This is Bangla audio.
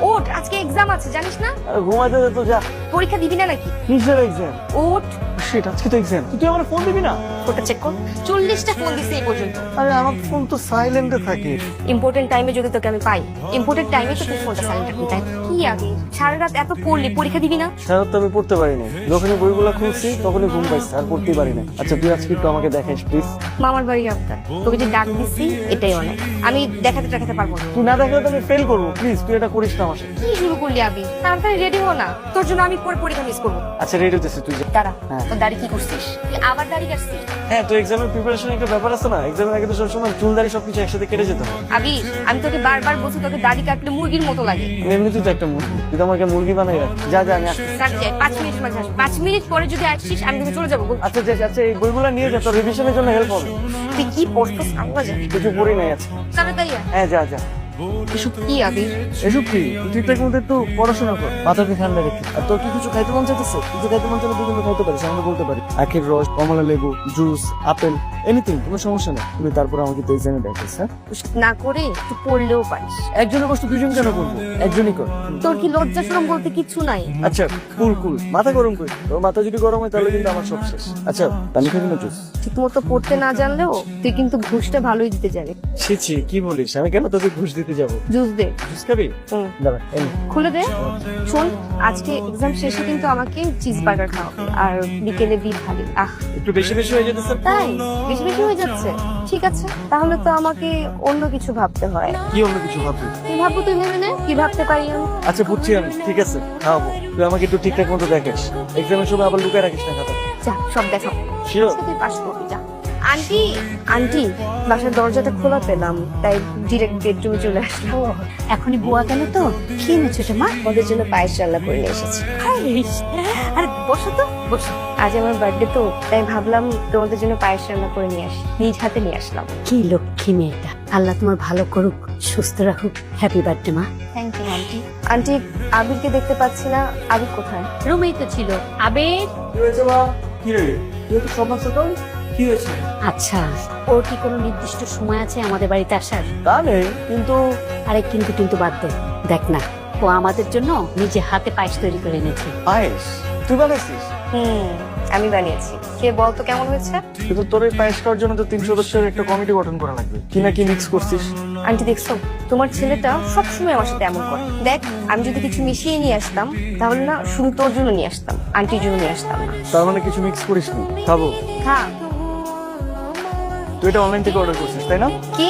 ওঠ, আজকে এক্সাম আছে জানিস না? আরে ঘুমাইতে দে তো, যা। পরীক্ষা দিবি না নাকি? কিসের এক্সাম? ওঠ, শিট, আজকে তো এক্সাম। তুই আমার ফোন দিবি না? ওটা চেক কর। 40টা ফোন দিছে এই পর্যন্ত। আরে আমার ফোন তো সাইলেন্টে থাকে। ইম্পর্টেন্ট টাইমে যদি তোকে আমি পাই, ইম্পর্টেন্ট টাইমে তো তুই ফোনটা সাইলেন্ট রাখবি, তাই কি আগে সারা রাত এত পড়লি, পরীক্ষা দিবি না? সারা তো আমি পড়তে পারি না, যখনই বইগুলো খুলছি তখনই ঘুম পাইছে, আর পড়তেই পারি না। আচ্ছা তুই আজকে একটু আমাকে দেখাইস প্লিজ। মামার বাড়ি আবদার, তোকে যে ডাক দিছি এটাই অনেক। আমি দেখাতে পারবো না। তুই না দেখালে তো আমি ফেল করবো, প্লিজ তুই এটা করিস না আমার সাথে। কি শুরু করলি আবি? তাড়াতাড়ি রেডি হো না, তোর জন্য আমি পরে পরীক্ষা মিস করবো। আচ্ছা রেডি হতেছিস তুই যা। দাঁড়া, হ্যাঁ। তোর দাড়ি কি করছিস? তুই আবার দাড়ি কাটছিস? হ্যাঁ, তো এক্সামের প্রিপারেশন একটা ব্যাপার আছে না, এক্সামের আগে তো সবসময় চুল দাড়ি সবকিছু একসাথে কেটে যেতে হয়। আবি, আমি তোকে বারবার বলছি তোকে দাড়ি কাটলে মুরগির মতো লাগে। এমনিতেই তো একটা মুরগি, তুই তো আমাকে মুরগি বানাই রাখ। যা যা, আমি আসছি। কাট যায় 5 মিনিটের মাঝে আসবি। 5 মিনিট পরে যদি আসছিস আমি তোকে চলে যাবো। আচ্ছা আচ্ছা, এই বইগুলো নিয়ে যা, তোর রিভিশনের জন্য হেল্প হবে। তুই কি পড়ছিস আল্লাহ জানে। কিছু পড়ি নাই আছে। তাড়াতাড়ি আয়। হ্যাঁ যা যা। এসব কি আবি? এসব কি? তুই ঠিকঠাক মতো একটু পড়াশোনা কর, মাথাকে ঠান্ডা রেখে। আর তোর কি কিছু খাইতে মন চাইতেছে? কিছু খাইতে মন চাইলে বিভিন্ন খাইতে পারিস, আমি বলতে পারি। আখের রস, কমলা লেবু, জুস, আপেল, এনিথিং, কোনো সমস্যা নেই। তুমি তারপর আমাকে তো এক্সামে দেখিস। হ্যাঁ, না করে তুই পড়লেও পারিস। একজনের কষ্ট দুজন কেন করবো? একজনই কর। তোর কি লজ্জা শরম বলতে কিছু নাই? আচ্ছা কুল, মাথা গরম করি। তোর মাথা যদি গরম হয় তাহলে কিন্তু আমার সব শেষ। আচ্ছা পানি খাবি না জুস? ঠিক মতো পড়তে না জানলেও তুই কিন্তু ঘুষটা ভালোই দিতে জানি। ছি, কি বলিস? আমি কেন তোকে ঘুষ দিতে যাবো? জুস দে। জুস খাবি? হুম। দাঁড়া, এই নে। খুলে দে। শোন, আজকে এক্সাম শেষে কিন্তু আমাকে চিজ বার্গার খাওয়াবে আর বিকেলে বিফ ভালি। একটু বেশি হয়ে যেতেছে। তাই বেশি বেশি হয়ে যাচ্ছে? ঠিক আছে, তাহলে তো আমাকে অন্য কিছু ভাবতে হয়। কি অন্য কিছু ভাববি? কি ভাববো তুই ভেবে নে, কি ভাবতে পারি আমি? আচ্ছা বুঝছি আমি, ঠিক আছে খাওয়াবো। তুই আমাকে একটু ঠিকঠাক মতো দেখিস, এক্সামের সময় আবার লুকায় রাখিস না খাতা। যা, সব দেখাও। Sure? আজকে তুই পাস করবি, যা। আন্টি বাসার দরজাটা খোলা পেলাম, তাই ডিরেক্ট বেডরুমে চলে আসলাম। এখনই বুয়া গেল তো? কি এনেছো এটা মা? ওদের জন্য পায়েস রান্না করে নিয়ে এসেছি। আরে বসো তো, বসো। আজ আমার বার্থডে তো, তাই ভাবলাম তোমাদের জন্য পায়েস রান্না করে নিয়ে আসি, নিজ হাতে নিয়ে আসলাম। কি লক্ষ্মী মেয়েটা, আল্লাহ তোমার ভালো করুক, সুস্থ রাখুক। হ্যাপি বার্থডে মা। Thank you aunty. আন্টি, আবিরকে দেখতে পাচ্ছি না, আবির কোথায়? রুমেই তো ছিল। আবের, কি হয়েছে মা? কি রে, তুই তো সব মাসে তো কি হয়েছে? আচ্ছা ওর কি কোনো নির্দিষ্ট সময় আছে আমাদের বাড়িতে আসার? তা নেই, কিন্তু আরে কিন্তু বাদ দে। দেখ না, ও আমাদের জন্য নিজে হাতে পায়েস তৈরি করে এনেছে। পায়েস তুই বানাইছিস? আমি বানিয়েছি। কে বলতো কেমন হয়েছে? কিন্তু তোর এই পায়েস খাওয়ার জন্য তো 3 সদস্যের একটা কমিটি গঠন করা লাগবে। কি না কি মিক্স করছিস? আন্টি দেখছো, তোমার ছেলেটা সবসময় আমার সাথে এমন করে। দেখ, আমি যদি কিছু মিশিয়ে নিয়ে আসতাম তাহলে না শুধু তোর জন্য নিয়ে আসতাম, আন্টির জন্য নিয়ে আসতাম না। তার মানে কিছু মিক্স করিস নি? খাবো। হ্যাঁ। তুই এটা অনলাইন থেকে অর্ডার করছিস তাই না? কি?